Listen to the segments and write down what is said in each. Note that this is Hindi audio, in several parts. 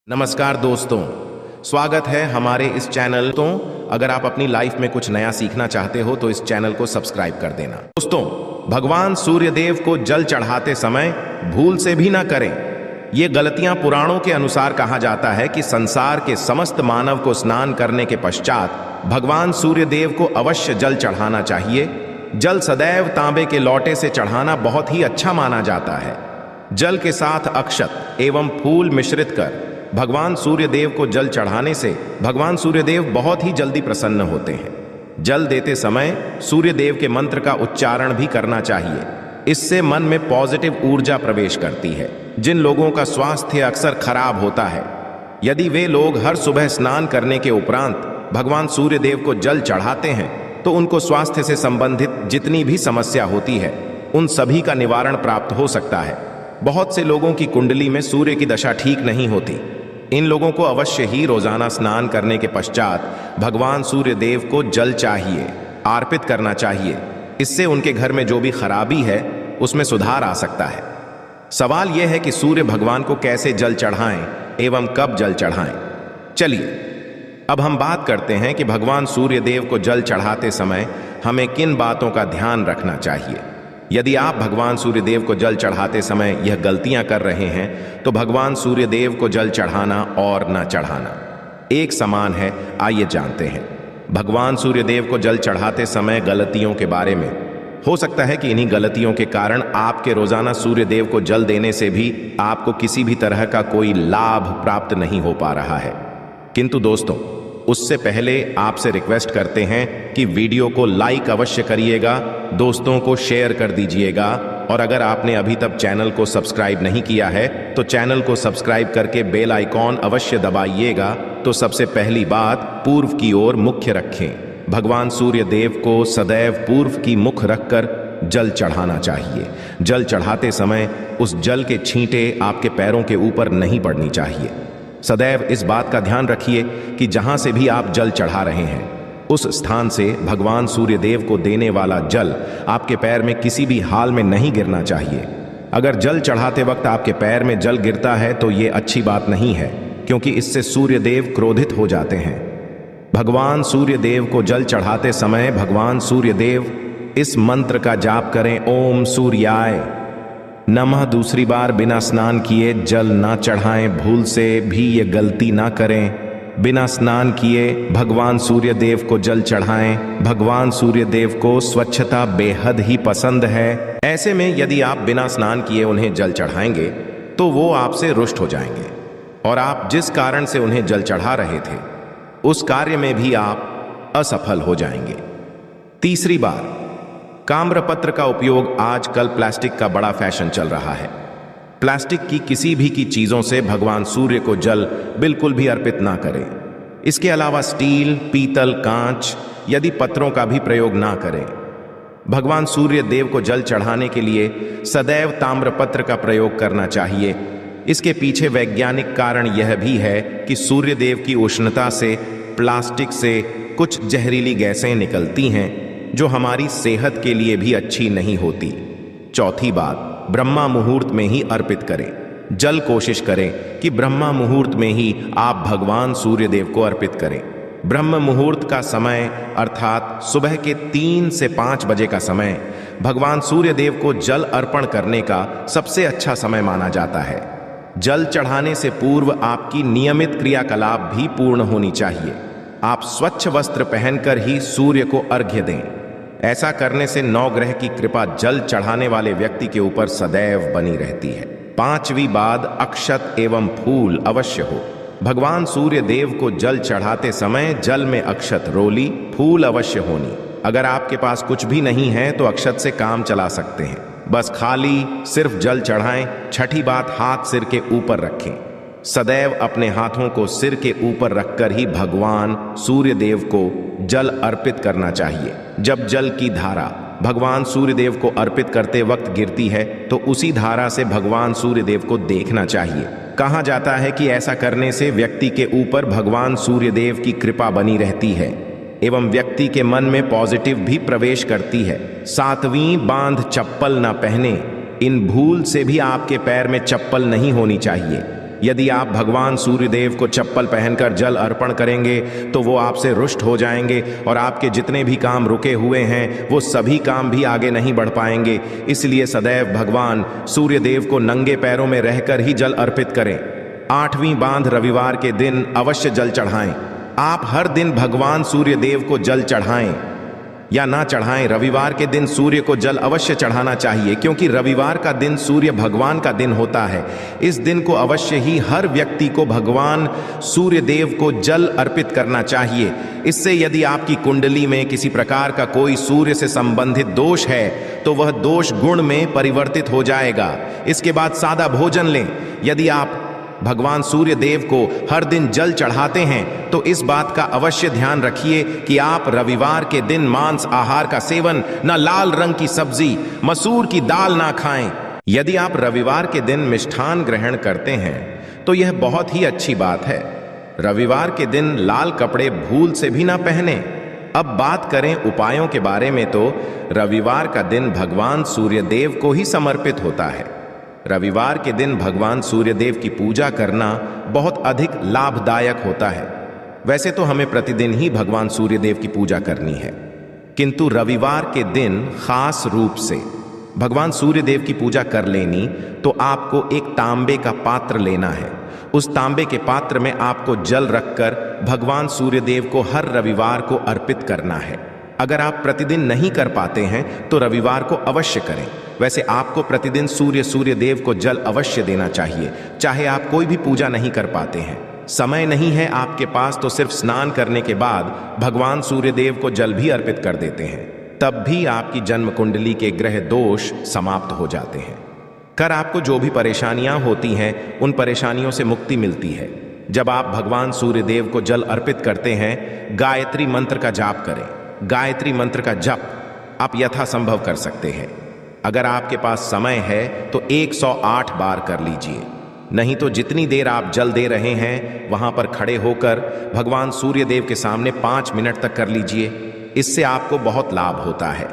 नमस्कार दोस्तों, स्वागत है हमारे इस चैनल। तो अगर आप अपनी लाइफ में कुछ नया सीखना चाहते हो तो इस चैनल को सब्सक्राइब कर देना। दोस्तों, भगवान सूर्यदेव को जल चढ़ाते समय भूल से भी ना करें। ये गलतियां पुराणों के अनुसार कहा जाता है कि संसार के समस्त मानव को स्नान करने के पश्चात भगवान सूर्यदेव को अवश्य जल चढ़ाना चाहिए। जल सदैव तांबे के लोटे से चढ़ाना बहुत ही अच्छा माना जाता है। जल के साथ अक्षत एवं फूल मिश्रित कर भगवान सूर्यदेव को जल चढ़ाने से भगवान सूर्यदेव बहुत ही जल्दी प्रसन्न होते हैं। जल देते समय सूर्यदेव के मंत्र का उच्चारण भी करना चाहिए। इससे मन में पॉजिटिव ऊर्जा प्रवेश करती है। जिन लोगों का स्वास्थ्य अक्सर खराब होता है, यदि वे लोग हर सुबह स्नान करने के उपरांत भगवान सूर्यदेव को जल चढ़ाते हैं तो उनको स्वास्थ्य से संबंधित जितनी भी समस्या होती है उन सभी का निवारण प्राप्त हो सकता है। बहुत से लोगों की कुंडली में सूर्य की दशा ठीक नहीं होती। इन लोगों को अवश्य ही रोजाना स्नान करने के पश्चात भगवान सूर्यदेव को जल चाहिए अर्पित करना चाहिए। इससे उनके घर में जो भी खराबी है उसमें सुधार आ सकता है। सवाल यह है कि सूर्य भगवान को कैसे जल चढ़ाएं एवं कब जल चढ़ाएं। चलिए अब हम बात करते हैं कि भगवान सूर्यदेव को जल चढ़ाते समय हमें किन बातों का ध्यान रखना चाहिए। यदि आप भगवान सूर्यदेव को जल चढ़ाते समय यह गलतियां कर रहे हैं तो भगवान सूर्यदेव को जल चढ़ाना और न चढ़ाना एक समान है। आइए जानते हैं भगवान सूर्यदेव को जल चढ़ाते समय गलतियों के बारे में। हो सकता है कि इन्हीं गलतियों के कारण आपके रोजाना सूर्यदेव को जल देने से भी आपको किसी भी तरह का कोई लाभ प्राप्त नहीं हो पा रहा है। किंतु दोस्तों, उससे पहले आपसे रिक्वेस्ट करते हैं कि वीडियो को लाइक अवश्य करिएगा, दोस्तों को शेयर कर दीजिएगा और अगर आपने अभी तक चैनल को सब्सक्राइब नहीं किया है तो चैनल को सब्सक्राइब करके बेल आइकॉन अवश्य दबाइएगा। तो सबसे पहली बात, पूर्व की ओर मुख्य रखें। भगवान सूर्यदेव को सदैव पूर्व की मुख रखकर जल चढ़ाना चाहिए। जल चढ़ाते समय उस जल के छींटे आपके पैरों के ऊपर नहीं पड़नी चाहिए। सदैव इस बात का ध्यान रखिए कि जहां से भी आप जल चढ़ा रहे हैं उस स्थान से भगवान सूर्यदेव को देने वाला जल आपके पैर में किसी भी हाल में नहीं गिरना चाहिए। अगर जल चढ़ाते वक्त आपके पैर में जल गिरता है तो ये अच्छी बात नहीं है, क्योंकि इससे सूर्यदेव क्रोधित हो जाते हैं। भगवान सूर्यदेव को जल चढ़ाते समय भगवान सूर्यदेव इस मंत्र का जाप करें, ओम सूर्याय नमः। दूसरी बार बिना स्नान किए जल ना चढ़ाएं। भूल से भी ये गलती ना करें। बिना स्नान किए भगवान सूर्यदेव को जल चढ़ाएं। भगवान सूर्यदेव को स्वच्छता बेहद ही पसंद है। ऐसे में यदि आप बिना स्नान किए उन्हें जल चढ़ाएंगे तो वो आपसे रुष्ट हो जाएंगे और आप जिस कारण से उन्हें जल चढ़ा रहे थे उस कार्य में भी आप असफल हो जाएंगे। तीसरी बार, ताम्रपत्र का उपयोग आजकल प्लास्टिक का बड़ा फैशन चल रहा है। प्लास्टिक की किसी भी की चीजों से भगवान सूर्य को जल बिल्कुल भी अर्पित ना करें। इसके अलावा स्टील, पीतल, कांच यदि पत्रों का भी प्रयोग ना करें। भगवान सूर्य देव को जल चढ़ाने के लिए सदैव ताम्रपत्र का प्रयोग करना चाहिए। इसके पीछे वैज्ञानिक कारण यह भी है कि सूर्यदेव की उष्णता से प्लास्टिक से कुछ जहरीली गैसें निकलती हैं जो हमारी सेहत के लिए भी अच्छी नहीं होती। चौथी बात, ब्रह्मा मुहूर्त में ही अर्पित करें जल। कोशिश करें कि ब्रह्मा मुहूर्त में ही आप भगवान सूर्यदेव को अर्पित करें। ब्रह्म मुहूर्त का समय अर्थात सुबह के 3 से 5 बजे का समय भगवान सूर्यदेव को जल अर्पण करने का सबसे अच्छा समय माना जाता है। जल चढ़ाने से पूर्व आपकी नियमित क्रियाकलाप भी पूर्ण होनी चाहिए। आप स्वच्छ वस्त्र पहनकर ही सूर्य को अर्घ्य दें। ऐसा करने से नवग्रह की कृपा जल चढ़ाने वाले व्यक्ति के ऊपर सदैव बनी रहती है। पांचवी बात, अक्षत एवं फूल अवश्य हो। भगवान सूर्य देव को जल चढ़ाते समय जल में अक्षत, रोली, फूल अवश्य होनी। अगर आपके पास कुछ भी नहीं है तो अक्षत से काम चला सकते हैं। बस खाली सिर्फ जल चढ़ाएं। छठी बात, हाथ सिर के ऊपर रखें। सदैव अपने हाथों को सिर के ऊपर रखकर ही भगवान सूर्यदेव को जल अर्पित करना चाहिए। जब जल की धारा भगवान सूर्यदेव को अर्पित करते वक्त गिरती है तो उसी धारा से भगवान सूर्यदेव को देखना चाहिए। कहा जाता है कि ऐसा करने से व्यक्ति के ऊपर भगवान सूर्यदेव की कृपा बनी रहती है एवं व्यक्ति के मन में पॉजिटिव भी प्रवेश करती है। सातवीं बांध, चप्पल न पहने। इन भूल से भी आपके पैर में चप्पल नहीं होनी चाहिए। यदि आप भगवान सूर्यदेव को चप्पल पहनकर जल अर्पण करेंगे तो वो आपसे रुष्ट हो जाएंगे और आपके जितने भी काम रुके हुए हैं वो सभी काम भी आगे नहीं बढ़ पाएंगे। इसलिए सदैव भगवान सूर्यदेव को नंगे पैरों में रहकर ही जल अर्पित करें। 8वीं बांध रविवार के दिन अवश्य जल चढ़ाएं। आप हर दिन भगवान सूर्यदेव को जल चढ़ाएं या ना चढ़ाएं, रविवार के दिन सूर्य को जल अवश्य चढ़ाना चाहिए, क्योंकि रविवार का दिन सूर्य भगवान का दिन होता है। इस दिन को अवश्य ही हर व्यक्ति को भगवान सूर्यदेव को जल अर्पित करना चाहिए। इससे यदि आपकी कुंडली में किसी प्रकार का कोई सूर्य से संबंधित दोष है तो वह दोष गुण में परिवर्तित हो जाएगा। इसके बाद सादा भोजन लें। यदि आप भगवान सूर्य देव को हर दिन जल चढ़ाते हैं तो इस बात का अवश्य ध्यान रखिए कि आप रविवार के दिन मांस आहार का सेवन, न लाल रंग की सब्जी, मसूर की दाल ना खाएं। यदि आप रविवार के दिन मिष्ठान ग्रहण करते हैं तो यह बहुत ही अच्छी बात है। रविवार के दिन लाल कपड़े भूल से भी ना पहने। अब बात करें उपायों के बारे में, तो रविवार का दिन भगवान सूर्यदेव को ही समर्पित होता है। रविवार के दिन भगवान सूर्यदेव की पूजा करना बहुत अधिक लाभदायक होता है। वैसे तो हमें प्रतिदिन ही भगवान सूर्यदेव की पूजा करनी है, किंतु रविवार के दिन खास रूप से भगवान सूर्यदेव की पूजा कर लेनी तो आपको एक तांबे का पात्र लेना है। उस तांबे के पात्र में आपको जल रखकर भगवान सूर्यदेव को हर रविवार को अर्पित करना है। अगर आप प्रतिदिन नहीं कर पाते हैं तो रविवार को अवश्य करें। वैसे आपको प्रतिदिन सूर्यदेव को जल अवश्य देना चाहिए, चाहे आप कोई भी पूजा नहीं कर पाते हैं, समय नहीं है आपके पास, तो सिर्फ स्नान करने के बाद भगवान सूर्यदेव को जल भी अर्पित कर देते हैं। तब भी आपकी जन्म कुंडली के ग्रह दोष समाप्त हो जाते हैं। कर आपको जो भी परेशानियां होती हैं उन परेशानियों से मुक्ति मिलती है। जब आप भगवान सूर्यदेव को जल अर्पित करते हैं, गायत्री मंत्र का जाप करें। गायत्री मंत्र का जप आप यथासंभव कर सकते हैं। अगर आपके पास समय है तो 108 बार कर लीजिए, नहीं तो जितनी देर आप जल दे रहे हैं वहां पर खड़े होकर भगवान सूर्यदेव के सामने 5 मिनट तक कर लीजिए। इससे आपको बहुत लाभ होता है।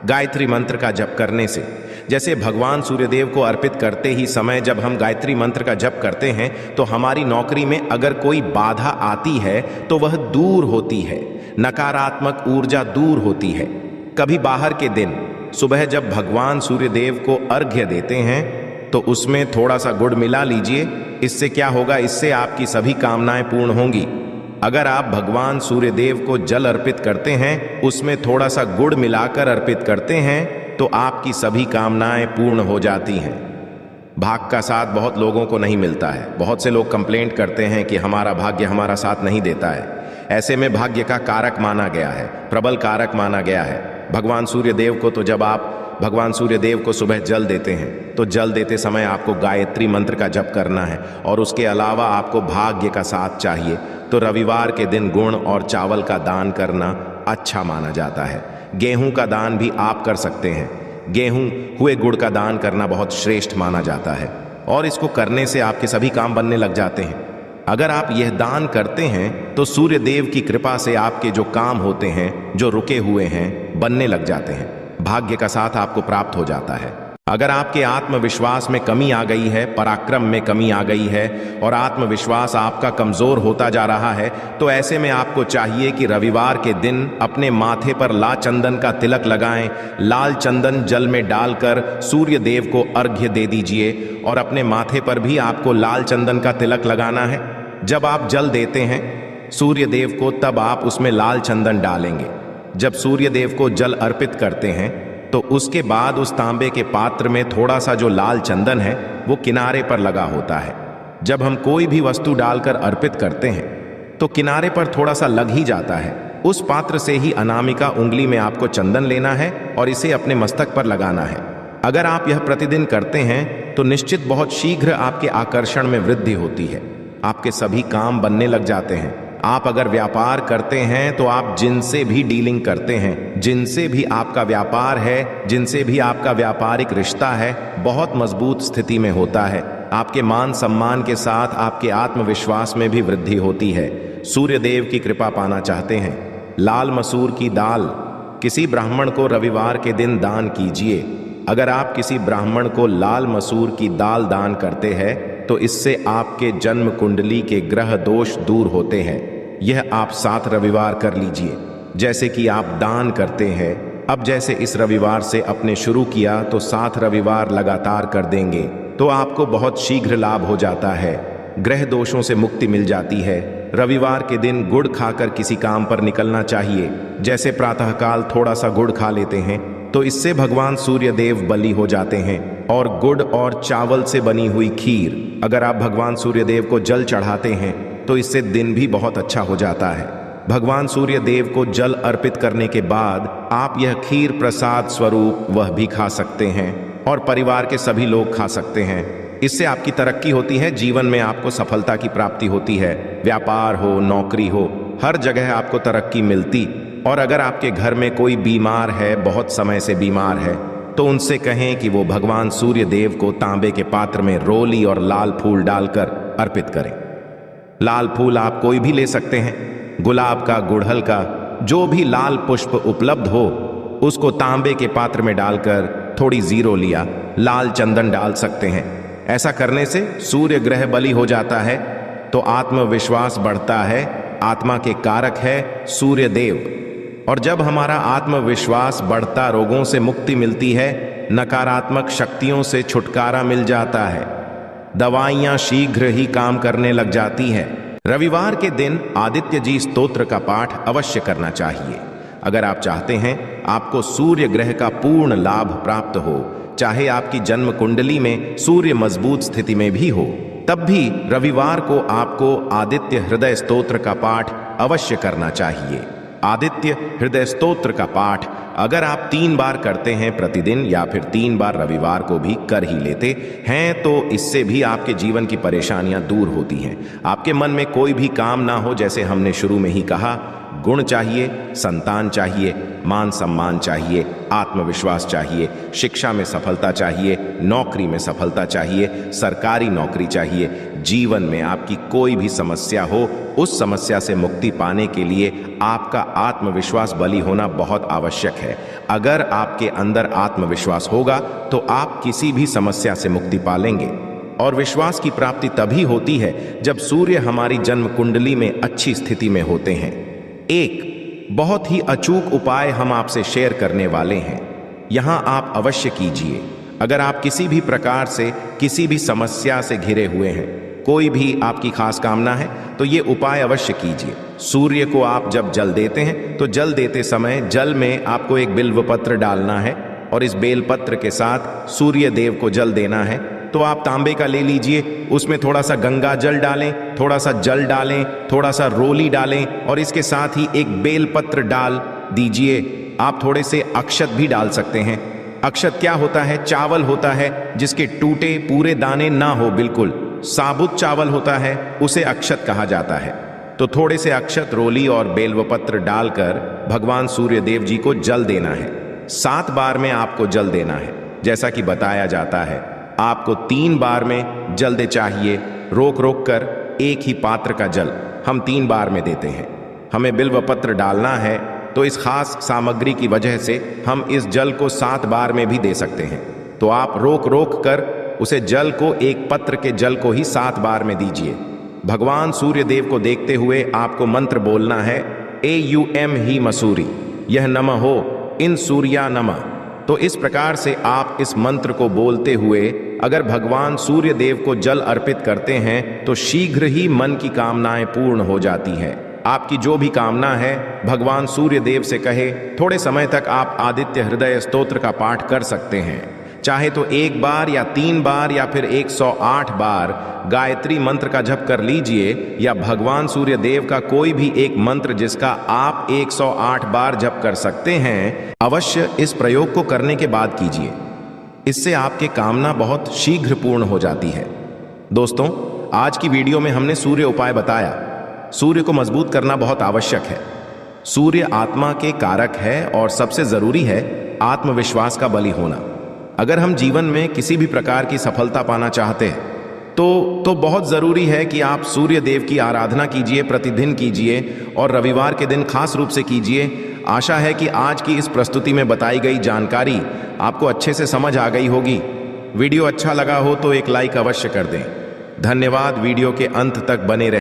गायत्री मंत्र का जप करने से, जैसे भगवान सूर्यदेव को अर्पित करते ही समय जब हम गायत्री मंत्र का जप करते हैं तो हमारी नौकरी में अगर कोई बाधा आती है तो वह दूर होती है, नकारात्मक ऊर्जा दूर होती है। कभी बाहर के दिन सुबह जब भगवान सूर्यदेव को अर्घ्य देते हैं तो उसमें थोड़ा सा गुड़ मिला लीजिए। इससे क्या होगा, इससे आपकी सभी कामनाएं पूर्ण होंगी। अगर आप भगवान सूर्यदेव को जल अर्पित करते हैं, उसमें थोड़ा सा गुड़ मिलाकर अर्पित करते हैं तो आपकी सभी कामनाएं पूर्ण हो जाती हैं। भाग्य का साथ बहुत लोगों को नहीं मिलता है। बहुत से लोग कंप्लेंट करते हैं कि हमारा भाग्य हमारा साथ नहीं देता है। ऐसे में भाग्य का कारक माना गया है, प्रबल कारक माना गया है भगवान सूर्यदेव को। तो जब आप भगवान सूर्यदेव को सुबह जल देते हैं तो जल देते समय आपको गायत्री मंत्र का जप करना है और उसके अलावा आपको भाग्य का साथ चाहिए। तो रविवार के दिन गुण और चावल का दान करना अच्छा माना जाता है। गेहूं का दान भी आप कर सकते हैं। गेहूं हुए गुड़ का दान करना बहुत श्रेष्ठ माना जाता है और इसको करने से आपके सभी काम बनने लग जाते हैं। अगर आप यह दान करते हैं तो सूर्यदेव की कृपा से आपके जो काम होते हैं, जो रुके हुए हैं, बनने लग जाते हैं। भाग्य का साथ आपको प्राप्त हो जाता है। अगर आपके आत्मविश्वास में कमी आ गई है, पराक्रम में कमी आ गई है और आत्मविश्वास आपका कमजोर होता जा रहा है, तो ऐसे में आपको चाहिए कि रविवार के दिन अपने माथे पर लाल चंदन का तिलक लगाएं। लाल चंदन जल में डालकर सूर्यदेव को अर्घ्य दे दीजिए और अपने माथे पर भी आपको लाल चंदन का तिलक लगाना है। जब आप जल देते हैं सूर्यदेव को, तब आप उसमें लाल चंदन डालेंगे। जब सूर्यदेव को जल अर्पित करते हैं तो उसके बाद उस तांबे के पात्र में थोड़ा सा जो लाल चंदन है वो किनारे पर लगा होता है। जब हम कोई भी वस्तु डालकर अर्पित करते हैं तो किनारे पर थोड़ा सा लग ही जाता है। उस पात्र से ही अनामिका उंगली में आपको चंदन लेना है और इसे अपने मस्तक पर लगाना है। अगर आप यह प्रतिदिन करते हैं तो निश्चित बहुत शीघ्र आपके आकर्षण में वृद्धि होती है। आपके सभी काम बनने लग जाते हैं। आप अगर व्यापार करते हैं तो आप जिनसे भी डीलिंग करते हैं, जिनसे भी आपका व्यापार है, जिनसे भी आपका व्यापारिक रिश्ता है, बहुत मजबूत स्थिति में होता है। आपके मान सम्मान के साथ आपके आत्मविश्वास में भी वृद्धि होती है। सूर्यदेव की कृपा पाना चाहते हैं, लाल मसूर की दाल किसी ब्राह्मण को रविवार के दिन दान कीजिए। अगर आप किसी ब्राह्मण को लाल मसूर की दाल दान करते हैं तो इससे आपके जन्म कुंडली के ग्रह दोष दूर होते हैं। यह आप 7 रविवार कर लीजिए। जैसे कि आप दान करते हैं, अब जैसे इस रविवार से अपने शुरू किया तो 7 रविवार लगातार कर देंगे तो आपको बहुत शीघ्र लाभ हो जाता है। ग्रह दोषों से मुक्ति मिल जाती है। रविवार के दिन गुड़ खाकर किसी काम पर निकलना चाहिए। जैसे प्रातःकाल थोड़ा सा गुड़ खा लेते हैं तो इससे भगवान सूर्य देव बलि हो जाते हैं। और गुड़ और चावल से बनी हुई खीर अगर आप भगवान सूर्य देव को जल चढ़ाते हैं तो इससे दिन भी बहुत अच्छा हो जाता है। भगवान सूर्य देव को जल अर्पित करने के बाद आप यह खीर प्रसाद स्वरूप वह भी खा सकते हैं और परिवार के सभी लोग खा सकते हैं। इससे आपकी तरक्की होती है, जीवन में आपको सफलता की प्राप्ति होती है। व्यापार हो, नौकरी हो, हर जगह आपको तरक्की मिलती। और अगर आपके घर में कोई बीमार है, बहुत समय से बीमार है, तो उनसे कहें कि वो भगवान सूर्य देव को तांबे के पात्र में रोली और लाल फूल डालकर अर्पित करें। लाल फूल आप कोई भी ले सकते हैं, गुलाब का, गुड़हल का, जो भी लाल पुष्प उपलब्ध हो उसको तांबे के पात्र में डालकर थोड़ी जीरो लिया लाल चंदन डाल सकते हैं। ऐसा करने से सूर्य ग्रह बलि हो जाता है तो आत्मविश्वास बढ़ता है। आत्मा के कारक है सूर्य देव। और जब हमारा आत्मविश्वास बढ़ता, रोगों से मुक्ति मिलती है, नकारात्मक शक्तियों से छुटकारा मिल जाता है, दवाइयां शीघ्र ही काम करने लग जाती हैं। रविवार के दिन आदित्य जी स्तोत्र का पाठ अवश्य करना चाहिए। अगर आप चाहते हैं आपको सूर्य ग्रह का पूर्ण लाभ प्राप्त हो, चाहे आपकी जन्म कुंडली में सूर्य मजबूत स्थिति में भी हो, तब भी रविवार को आपको आदित्य हृदय स्तोत्र का पाठ अवश्य करना चाहिए। आदित्य हृदय स्तोत्र का पाठ अगर आप 3 बार करते हैं प्रतिदिन या फिर 3 बार रविवार को भी कर ही लेते हैं तो इससे भी आपके जीवन की परेशानियां दूर होती हैं। आपके मन में कोई भी काम ना हो, जैसे हमने शुरू में ही कहा, गुण चाहिए, संतान चाहिए, मान सम्मान चाहिए, आत्मविश्वास चाहिए, शिक्षा में सफलता चाहिए, नौकरी में सफलता चाहिए, सरकारी नौकरी चाहिए। जीवन में आपकी कोई भी समस्या हो, उस समस्या से मुक्ति पाने के लिए आपका आत्मविश्वास बली होना बहुत आवश्यक है। अगर आपके अंदर आत्मविश्वास होगा तो आप किसी भी समस्या से मुक्ति पालेंगे। और विश्वास की प्राप्ति तभी होती है जब सूर्य हमारी जन्म कुंडली में अच्छी स्थिति में होते हैं। एक बहुत ही अचूक उपाय हम आपसे शेयर करने वाले हैं, यहां आप अवश्य कीजिए। अगर आप किसी भी प्रकार से किसी भी समस्या से घिरे हुए हैं, कोई भी आपकी खास कामना है, तो ये उपाय अवश्य कीजिए। सूर्य को आप जब जल देते हैं तो जल देते समय जल में आपको एक बिल्व पत्र डालना है और इस बेलपत्र के साथ सूर्य देव को जल देना है। तो आप तांबे का ले लीजिए, उसमें थोड़ा सा गंगा जल डालें, थोड़ा सा जल डालें, थोड़ा सा रोली डालें और इसके साथ ही एक बेलपत्र डाल दीजिए। आप थोड़े से अक्षत भी डाल सकते हैं। अक्षत क्या होता है? चावल होता है जिसके टूटे पूरे दाने ना हो, बिल्कुल साबुत चावल होता है, उसे अक्षत कहा जाता है। तो थोड़े से अक्षत, रोली और बेलवपत्र डालकर भगवान सूर्य देव जी को जल देना है। 7 बार में आपको जल देना है। जैसा कि बताया जाता है आपको 3 बार में जल्दी चाहिए, रोक रोक कर एक ही पात्र का जल हम 3 बार में देते हैं। हमें बिल्वपत्र डालना है तो इस खास सामग्री की वजह से हम इस जल को 7 बार में भी दे सकते हैं। तो आप रोक रोक कर उसे जल को, एक पत्र के जल को ही 7 बार में दीजिए। भगवान सूर्य देव को देखते हुए आपको मंत्र बोलना है, AUM ही मसूरी यह नमः हो इन सूर्या नमः। तो इस प्रकार से आप इस मंत्र को बोलते हुए अगर भगवान सूर्य देव को जल अर्पित करते हैं तो शीघ्र ही मन की कामनाएं पूर्ण हो जाती हैं। आपकी जो भी कामना है भगवान सूर्य देव से कहे। थोड़े समय तक आप आदित्य हृदय स्तोत्र का पाठ कर सकते हैं, चाहे तो 1 बार या 3 बार या फिर 108 बार गायत्री मंत्र का जप कर लीजिए, या भगवान सूर्य देव का कोई भी एक मंत्र जिसका आप 108 बार जप कर सकते हैं। अवश्य इस प्रयोग को करने के बाद कीजिए, इससे आपके कामना बहुत शीघ्र पूर्ण हो जाती है। दोस्तों, आज की वीडियो में हमने सूर्य उपाय बताया। सूर्य को मजबूत करना बहुत आवश्यक है। सूर्य आत्मा के कारक है और सबसे जरूरी है आत्मविश्वास का बलि होना। अगर हम जीवन में किसी भी प्रकार की सफलता पाना चाहते हैं तो बहुत ज़रूरी है कि आप सूर्य देव की आराधना कीजिए, प्रतिदिन कीजिए और रविवार के दिन खास रूप से कीजिए। आशा है कि आज की इस प्रस्तुति में बताई गई जानकारी आपको अच्छे से समझ आ गई होगी। वीडियो अच्छा लगा हो तो एक लाइक अवश्य कर दें। धन्यवाद। वीडियो के अंत तक बने रहे।